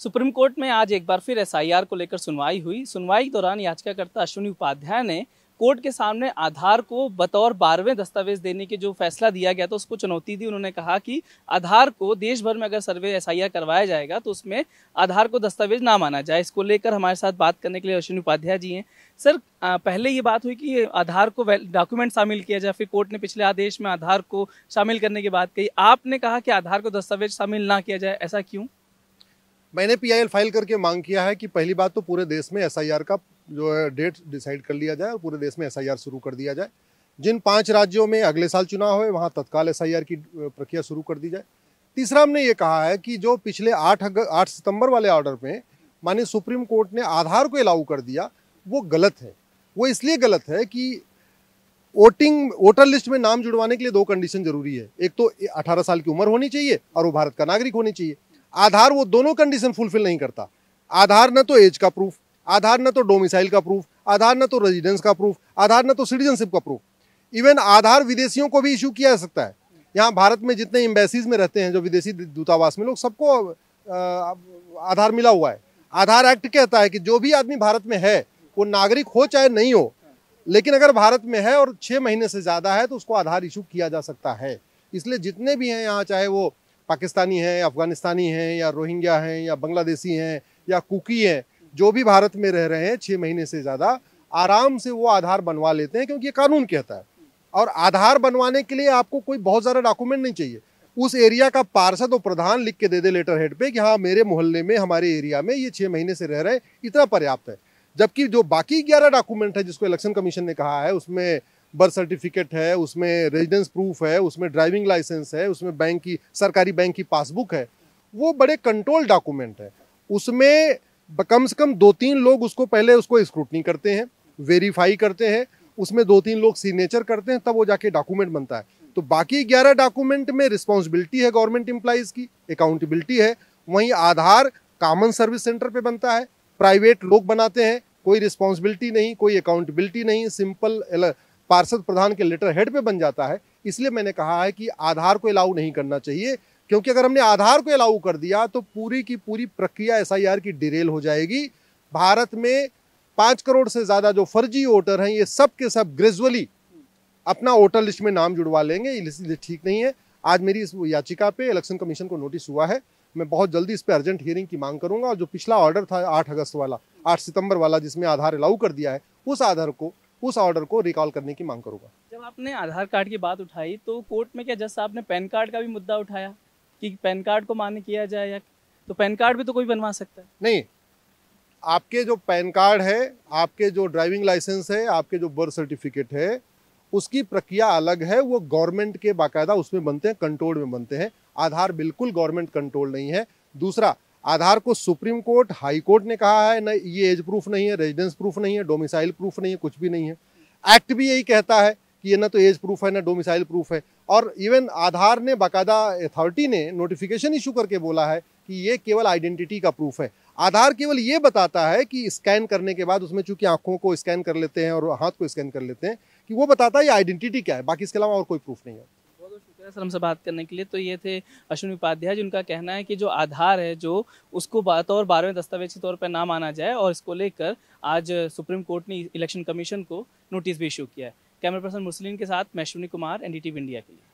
Supreme court में आज एक बार फिर एसआईआर को लेकर सुनवाई हुई। सुनवाई के दौरान याचिकाकर्ता अश्विनी उपाध्याय ने कोर्ट के सामने आधार को बतौर 12वें दस्तावेज देने के जो फैसला दिया गया था उसको चुनौती दी। उन्होंने कहा कि आधार को देश भर में अगर सर्वे एसआईआर करवाया जाएगा तो उसमें आधार को दस्तावेज ना माना जाए। इसको लेकर हमारे साथ बात करने के लिए अश्विनी उपाध्याय जी हैं। सर, पहले ये बात हुई कि आधार को डॉक्यूमेंट शामिल किया जाए, फिर कोर्ट ने पिछले आदेश में आधार को शामिल करने की बात कही। आपने कहा कि आधार को दस्तावेज शामिल ना किया जाए, ऐसा क्यों? मैंने पीआईएल फाइल करके मांग किया है कि पहली बात तो पूरे देश में एसआईआर का जो है डेट डिसाइड कर लिया जाए और पूरे देश में एसआईआर शुरू कर दिया जाए। जिन 5 राज्यों में अगले साल चुनाव है वहाँ तत्काल एसआईआर की प्रक्रिया शुरू कर दी जाए। तीसरा, हमने ये कहा है कि जो पिछले 8 सितंबर वाले ऑर्डर में माननीय सुप्रीम कोर्ट ने आधार को अलाउ कर दिया वो गलत है। वो इसलिए गलत है कि वोटर लिस्ट में नाम जुड़वाने के लिए 2 कंडीशन जरूरी है। एक तो 18 साल की उम्र होनी चाहिए और वो भारत का नागरिक होनी चाहिए। आधार वो दोनों कंडीशन फुलफिल नहीं करता। आधार न तो एज का प्रूफ, आधार न तो डोमिसाइल का प्रूफ, आधार न तो रेजिडेंस का प्रूफ, आधार न तो सिटीजनशिप का प्रूफ। इवन आधार विदेशियों को भी इशू किया जा सकता है। यहाँ भारत में जितने एम्बेसीज में रहते हैं, जो विदेशी दूतावास में लोग, सबको आधार मिला हुआ है। आधार एक्ट कहता है कि जो भी आदमी भारत में है वो नागरिक हो चाहे नहीं हो, लेकिन अगर भारत में है और 6 महीने से ज़्यादा है तो उसको आधार इशू किया जा सकता है। इसलिए जितने भी हैं यहाँ, चाहे वो पाकिस्तानी हैं, अफगानिस्तानी हैं, या रोहिंग्या हैं, या बांग्लादेशी हैं, या कुकी हैं, जो भी भारत में रह रहे हैं 6 महीने से ज़्यादा, आराम से वो आधार बनवा लेते हैं, क्योंकि ये कानून कहता है। और आधार बनवाने के लिए आपको कोई बहुत ज़्यादा डॉक्यूमेंट नहीं चाहिए। उस एरिया का पार्षद और प्रधान लिख के दे दे लेटर हेड पे कि हाँ, मेरे मोहल्ले में, हमारे एरिया में ये 6 महीने से रह रहे हैं, इतना पर्याप्त है। जबकि जो बाकी 11 डॉक्यूमेंट है जिसको इलेक्शन कमीशन ने कहा है, उसमें बर्थ सर्टिफिकेट है, उसमें रेजिडेंस प्रूफ है, उसमें ड्राइविंग लाइसेंस है, उसमें बैंक की, सरकारी बैंक की पासबुक है, वो बड़े कंट्रोल डॉक्यूमेंट है। उसमें कम से कम 2-3 लोग उसको पहले उसको स्क्रूटनी करते हैं, वेरीफाई करते हैं, उसमें 2-3 लोग सिग्नेचर करते हैं, तब वो जाके डॉक्यूमेंट बनता है। तो बाकी 11 डॉक्यूमेंट में रिस्पॉन्सिबिलिटी है गवर्नमेंट एम्प्लॉइज की, अकाउंटेबिलिटी है। वहीं आधार कॉमन सर्विस सेंटर पे बनता है, प्राइवेट लोग बनाते हैं, कोई रिस्पॉन्सिबिलिटी नहीं, कोई अकाउंटेबिलिटी नहीं, सिंपल पार्षद प्रधान के लेटर हेड पे बन जाता है। इसलिए मैंने कहा है कि आधार को अलाउ नहीं करना चाहिए, क्योंकि अगर हमने आधार को अलाउ कर दिया तो पूरी की पूरी प्रक्रिया एसआईआर की डिरेल हो जाएगी। भारत में 5 करोड़ से ज़्यादा जो फर्जी वोटर हैं, ये सब के सब ग्रेजुअली अपना वोटर लिस्ट में नाम जुड़वा लेंगे। इसलिए ठीक नहीं है। आज मेरी इस याचिका पे इलेक्शन कमीशन को नोटिस हुआ है। मैं बहुत जल्दी इस पर अर्जेंट हियरिंग की मांग करूंगा। और जो पिछला ऑर्डर था 8 सितंबर वाला, जिसमें आधार अलाउ कर दिया है, उस ऑर्डर को रिकॉल करने की मांग करूंगा। जब आपने आधार कार्ड की बात उठाई तो कोर्ट में क्या जज साहब ने पैन कार्ड का भी मुद्दा उठाया कि पैन कार्ड को मान्य किया जाए, या तो पैन कार्ड भी तो कोई बनवा सकता है? नहीं, आपके जो पैन कार्ड है, आपके जो ड्राइविंग लाइसेंस है, आपके जो बर्थ सर्टिफिकेट है, उसकी प्रक्रिया अलग है। वो गवर्नमेंट के बाकायदा उसमें बनते हैं, कंट्रोल में बनते हैं। आधार बिल्कुल गवर्नमेंट कंट्रोल नहीं है। दूसरा, आधार को सुप्रीम कोर्ट, हाई कोर्ट ने कहा है न ये एज प्रूफ नहीं है, रेजिडेंस प्रूफ नहीं है, डोमिसाइल प्रूफ नहीं है, कुछ भी नहीं है। एक्ट भी यही कहता है कि ये ना तो एज प्रूफ है, ना डोमिसाइल प्रूफ है। और इवन आधार ने बाकायदा अथॉरिटी ने नोटिफिकेशन इशू करके बोला है कि ये केवल आइडेंटिटी का प्रूफ है। आधार केवल ये बताता है कि स्कैन करने के बाद, उसमें चूंकि आंखों को स्कैन कर लेते हैं और हाथ को स्कैन कर लेते हैं, कि वो बताता है ये आइडेंटिटी क्या है, बाकी इसके अलावा और कोई प्रूफ नहीं है। बहुत शुक्रिया सर हमसे बात करने के लिए। तो ये थे अश्विनी उपाध्याय, जिनका कहना है कि जो आधार है, जो उसको बतौर 12वें दस्तावेज के तौर पर ना माना जाए, और इसको लेकर आज सुप्रीम कोर्ट ने इलेक्शन कमीशन को नोटिस भी इशू किया है। कैमरा पर्सन मुस्लिम के साथ मैं अश्विनी कुमार, एनडीटीवी इंडिया के लिए।